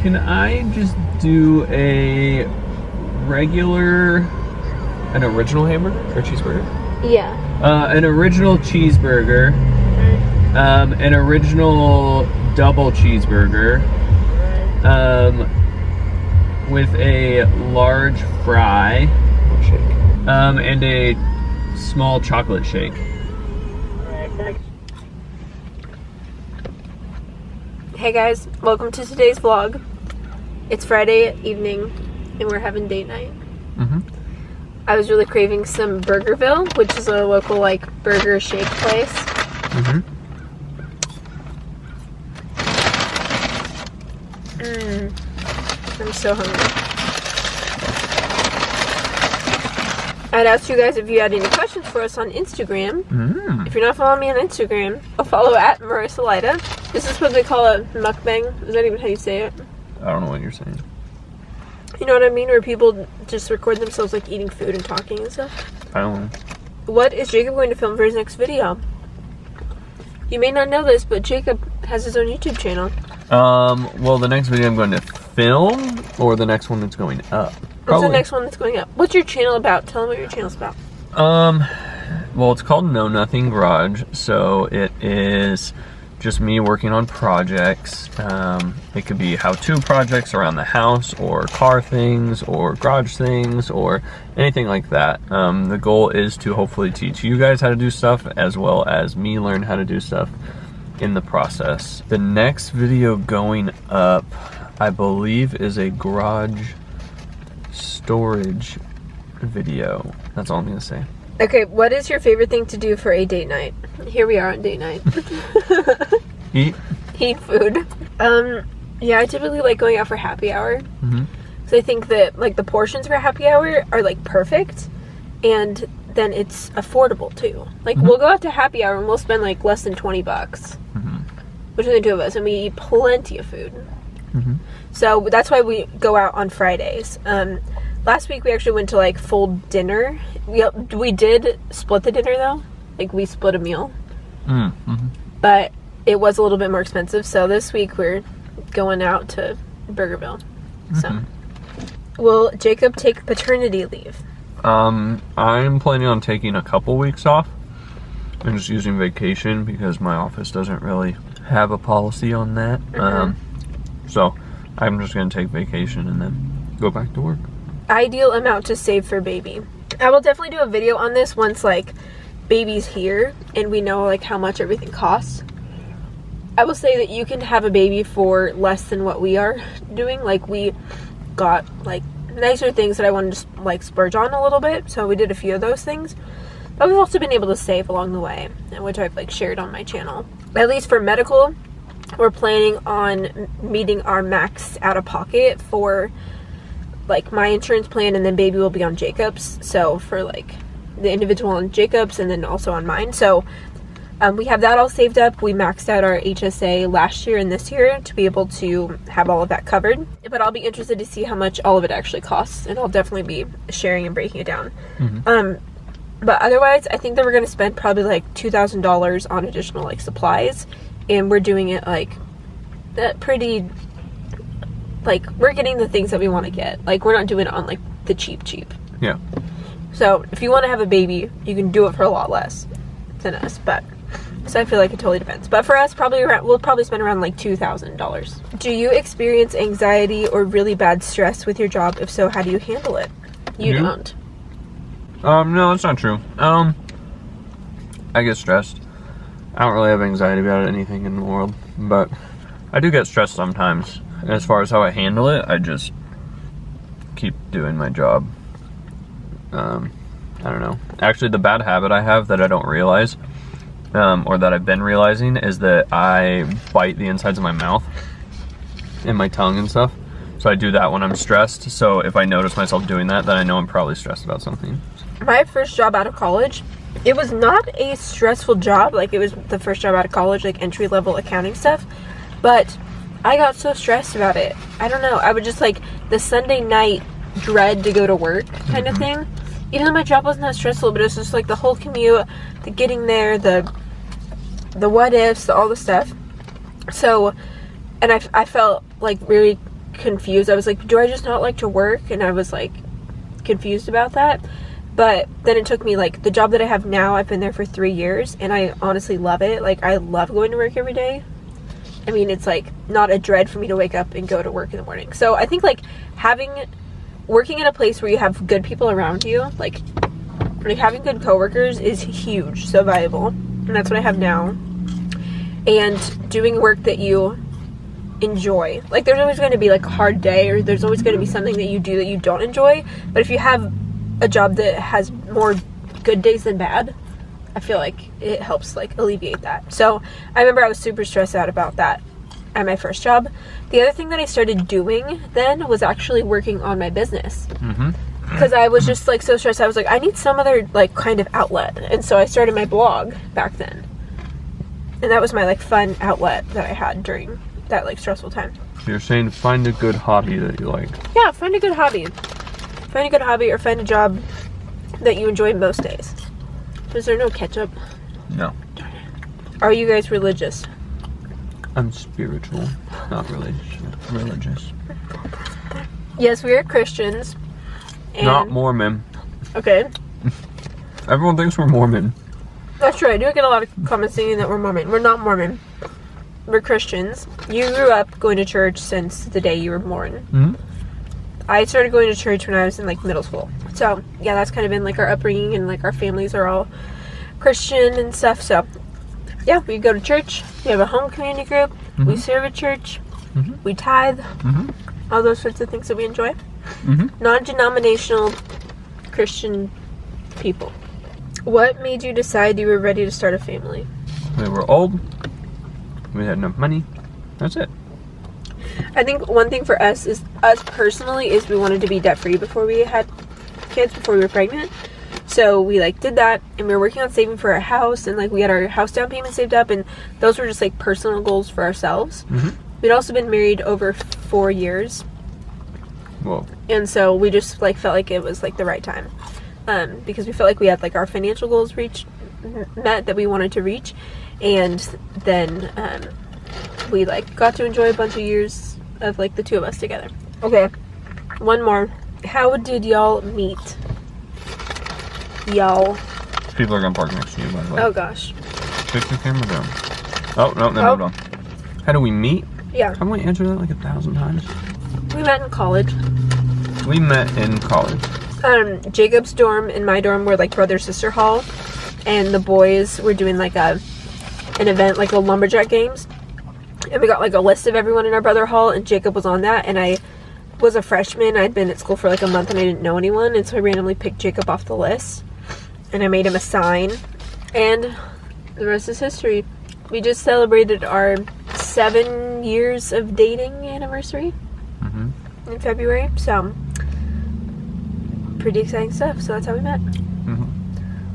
Can I just do an original hamburger or cheeseburger? Yeah. An original cheeseburger, an original double cheeseburger, with a large fry, and a small chocolate shake. Hey guys, welcome to today's vlog. It's Friday evening and we're having date night. I was really craving some Burgerville, which is a local burger shake place. I'm so hungry. I'd asked you guys if you had any questions for us on Instagram. If you're not following me on Instagram, I'll follow at Marissa Lyda. This is what they call a mukbang. Is that even how you say it? I don't know what you're saying. You know what I mean? Where people just record themselves eating food and talking and stuff. I don't know. What is Jacob going to film for his next video? You may not know this, but Jacob has his own YouTube channel. Well, the next video I'm going to film, or the next one that's going up? What's the next one that's going up? What's your channel about? Tell them what your channel's about. Well, it's called Know Nothing Garage, so it is just me working on projects. It could be how-to projects around the house, or car things, or garage things, or anything like that. The goal is to hopefully teach you guys how to do stuff, as well as me learn how to do stuff in the process. The next video going up, I believe, is a garage storage video. That's all I'm gonna say. Okay, what is your favorite thing to do for a date night? Here we are on date night. Eat food. Yeah, I typically like going out for happy hour. Because I think that the portions for happy hour are perfect, and then it's affordable too. We'll go out to happy hour and we'll spend less than $20 between the two of us, and we eat plenty of food. So that's why we go out on Fridays. Last week we actually went to full dinner. We did split the dinner though. We split a meal. But it was a little bit more expensive. So this week we're going out to Burgerville. So will Jacob take paternity leave? I'm planning on taking a couple weeks off and just using vacation because my office doesn't really have a policy on that. So I'm just going to take vacation and then go back to work. Ideal amount to save for baby. I will definitely do a video on this once baby's here and we know how much everything costs. I will say that you can have a baby for less than what we are doing. We got nicer things that I wanted to splurge on a little bit, so we did a few of those things. But we've also been able to save along the way, which I've shared on my channel. At least for medical, we're planning on meeting our max out of pocket for my insurance plan, and then baby will be on Jacob's. So for the individual on Jacob's and then also on mine. So we have that all saved up. We maxed out our HSA last year and this year to be able to have all of that covered. But I'll be interested to see how much all of it actually costs, and I'll definitely be sharing and breaking it down. But otherwise, I think that we're going to spend probably $2,000 on additional supplies, and we're doing it pretty we're getting the things that we want to get. We're not doing it on the cheap. Yeah. So if you want to have a baby, you can do it for a lot less than us. But so I feel it totally depends. But for us, we'll probably spend around $2,000. Do you experience anxiety or really bad stress with your job? If so, how do you handle it? You don't. No, that's not true. I get stressed. I don't really have anxiety about anything in the world, but I do get stressed sometimes. And as far as how I handle it, I just keep doing my job. I don't know. Actually, the bad habit I have that I don't realize, or that I've been realizing, is that I bite the insides of my mouth and my tongue and stuff. So I do that when I'm stressed. So if I notice myself doing that, then I know I'm probably stressed about something. My first job out of college, it was not a stressful job. It was the first job out of college, entry-level accounting stuff. But I got so stressed about it. I don't know. I would just the Sunday night dread to go to work kind of thing. Even though my job wasn't that stressful, but it was just the whole commute, the getting there, the what ifs, all the stuff. So, and I felt really confused. I was like, do I just not like to work? And I was like confused about that. But then it took me, like, the job that I have now, I've been there for 3 years, and I honestly love it. Like, I love going to work every day. I mean, it's like not a dread for me to wake up and go to work in the morning. So I think like working in a place where you have good people around you, like having good coworkers is huge, so valuable. And that's what I have now. And doing work that you enjoy. Like, there's always going to be like a hard day, or there's always going to be something that you do that you don't enjoy. But if you have a job that has more good days than bad, I feel like it helps like alleviate that. So I remember I was super stressed out about that at my first job. The other thing that I started doing then was actually working on my business. Because I was just like so stressed. I was like, I need some other like kind of outlet. And so I started my blog back then. And that was my like fun outlet that I had during that like stressful time. You're saying find a good hobby that you like. Yeah, find a good hobby. Find a good hobby, or find a job that you enjoy most days. Is there no ketchup? No. Are you guys religious? I'm spiritual, not religious. Yes, we are Christians. And Not Mormon. Okay. Everyone thinks we're Mormon. That's true. I do get a lot of comments saying that we're Mormon. We're not Mormon. We're Christians. You grew up going to church since the day you were born. I started going to church when I was in like middle school. So yeah, that's kind of been like our upbringing, and like our families are all Christian and stuff. So yeah, we go to church. We have a home community group. We serve at church. We tithe. All those sorts of things that we enjoy. Non-denominational Christian people. What made you decide you were ready to start a family? We were old. We had enough money. That's it. I think one thing for us personally is we wanted to be debt free before we had kids, before we were pregnant. So we like did that, and we were working on saving for our house, and like we had our house down payment saved up, and those were just like personal goals for ourselves. We'd also been married over 4 years. Whoa. And so we just like felt like it was like the right time, because we felt like we had like our financial goals met that we wanted to reach, and then we like got to enjoy a bunch of years of like the two of us together. Okay, one more. How did y'all meet? Y'all. People are gonna park next to you, by the way. Oh gosh. Take the camera down. Oh no, hold on. How do we meet? Yeah. Haven't we answered that like 1,000 times? We met in college. We met in college. Jacob's dorm and my dorm were like brother-sister hall, and the boys were doing like an event, like the lumberjack games, and we got like a list of everyone in our brother hall, and Jacob was on that, and I was a freshman. I'd been at school for like a month, and I didn't know anyone, and so I randomly picked Jacob off the list, and I made him a sign, and the rest is history. We just celebrated our 7 years of dating anniversary in February, so pretty exciting stuff. So that's how we met.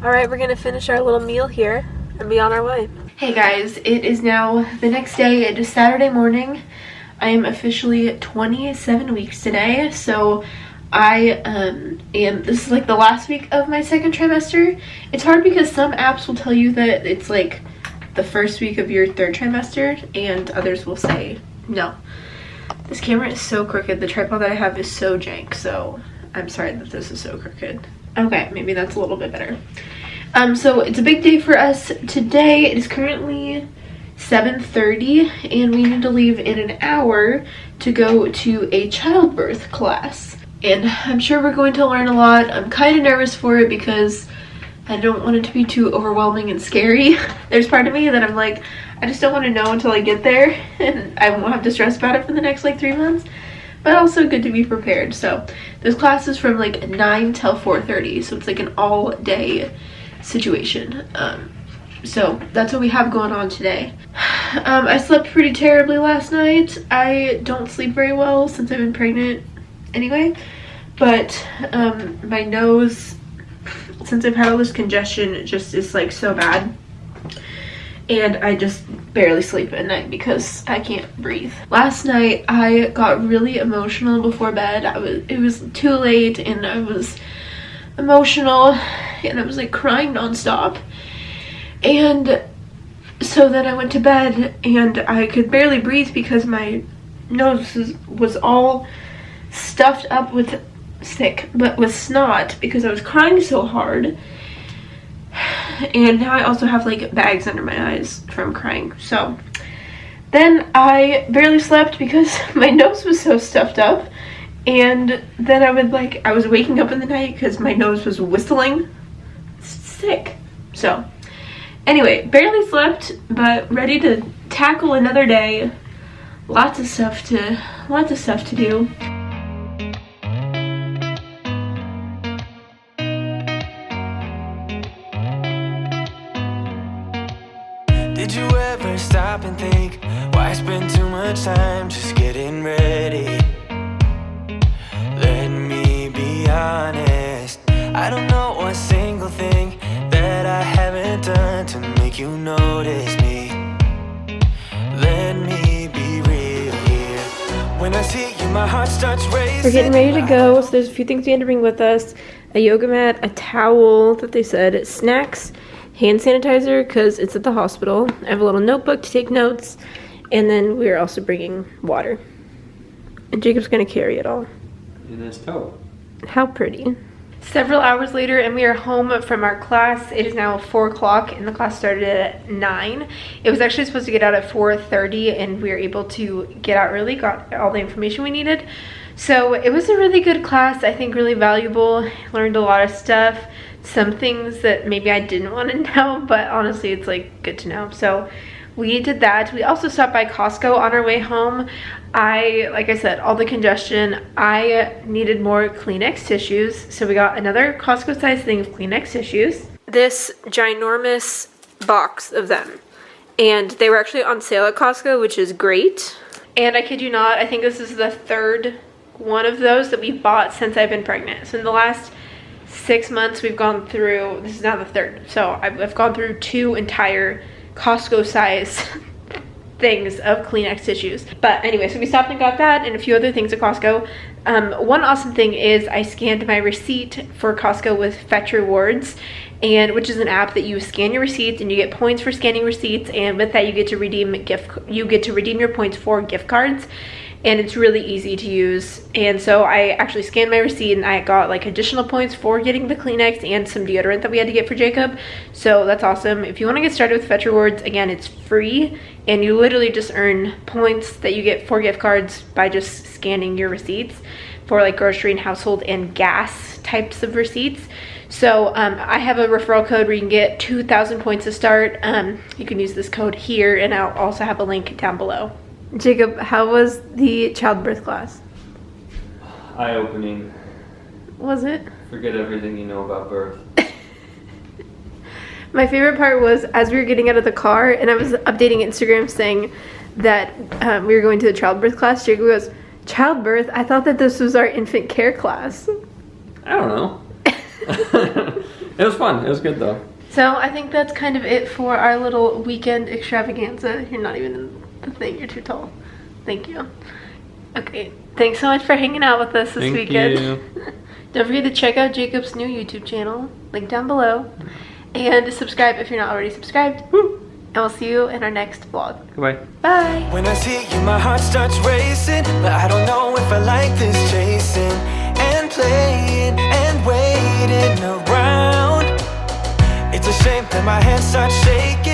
All right, we're gonna finish our little meal here and be on our way. Hey guys, it is now the next day. It is Saturday morning. I am officially 27 weeks today, so I this is like the last week of my second trimester. It's hard because some apps will tell you that it's like the first week of your third trimester, and others will say no. This camera is so crooked. The tripod that I have is so jank, so I'm sorry that this is so crooked. Okay, maybe that's a little bit better. So it's a big day for us today. It is currently 7:30, and we need to leave in an hour to go to a childbirth class. And I'm sure we're going to learn a lot. I'm kind of nervous for it because I don't want it to be too overwhelming and scary. There's part of me that I'm like, I just don't want to know until I get there, and I won't have to stress about it for the next like 3 months. But also good to be prepared. So this class is from like 9 till 4:30, so it's like an all day situation. So that's what we have going on today. I slept pretty terribly last night. I don't sleep very well since I've been pregnant anyway, but my nose, since I've had all this congestion, it just is like so bad, and I just barely sleep at night because I can't breathe. Last night I got really emotional before bed. It was too late, and I was emotional, and I was like crying nonstop. And so then I went to bed, and I could barely breathe because my nose was all stuffed up with with snot because I was crying so hard. And now I also have like bags under my eyes from crying. So then I barely slept because my nose was so stuffed up. And then I was waking up in the night because my nose was whistling. Sick. So anyway, barely slept, but ready to tackle another day. Lots of stuff to do. Did you ever stop and think, why spend too much time just getting ready? Let me be honest, I don't know a single thing that I haven't done to make you notice me. Let me be real here. When I see you, my heart starts racing. We're getting ready to go, so there's a few things we had to bring with us. A yoga mat, a towel that they said, snacks, hand sanitizer because it's at the hospital. I have a little notebook to take notes, and then we're also bringing water. And Jacob's gonna carry it all. In his toe. How pretty. Several hours later, and we are home from our class. It is now 4 o'clock, and the class started at 9. It was actually supposed to get out at 4:30, and we were able to get out early, got all the information we needed. So it was a really good class, I think really valuable. Learned a lot of stuff. Some things that maybe I didn't want to know, but honestly it's like good to know. So we did that. We also stopped by Costco on our way home. Like I said, all the congestion, I needed more Kleenex tissues. So we got another Costco size thing of Kleenex tissues. This ginormous box of them. And they were actually on sale at Costco, which is great. And I kid you not, I think this is the third one of those that we've bought since I've been pregnant. So in the last 6 months we've gone through, this is now the third. So I've gone through 2 entire Costco size things of Kleenex tissues. But anyway, so we stopped and got that and a few other things at Costco. One awesome thing is I scanned my receipt for Costco with Fetch Rewards, and which is an app that you scan your receipts and you get points for scanning receipts, and with that you get to redeem your points for gift cards. And it's really easy to use. And so I actually scanned my receipt and I got like additional points for getting the Kleenex and some deodorant that we had to get for Jacob. So that's awesome. If you want to get started with Fetch Rewards, again, it's free and you literally just earn points that you get for gift cards by just scanning your receipts for like grocery and household and gas types of receipts. So I have a referral code where you can get 2,000 points to start. You can use this code here, and I'll also have a link down below. Jacob, how was the childbirth class? Eye-opening. Was it? Forget everything you know about birth. My favorite part was as we were getting out of the car and I was updating Instagram saying that we were going to the childbirth class. Jacob goes, childbirth? I thought that this was our infant care class. I don't know. It was fun. It was good though. So I think that's kind of it for our little weekend extravaganza. You're not even in the thing, you're too tall. Thank you. Okay, thanks so much for hanging out with us this weekend. You. Don't forget to check out Jacob's new YouTube channel, link down below, and subscribe if you're not already subscribed. Woo. And we'll see you in our next vlog. Goodbye. Bye. When I see you, my heart starts racing, but I don't know if I like this chasing and playing and waiting around. It's a shame that my hands start shaking.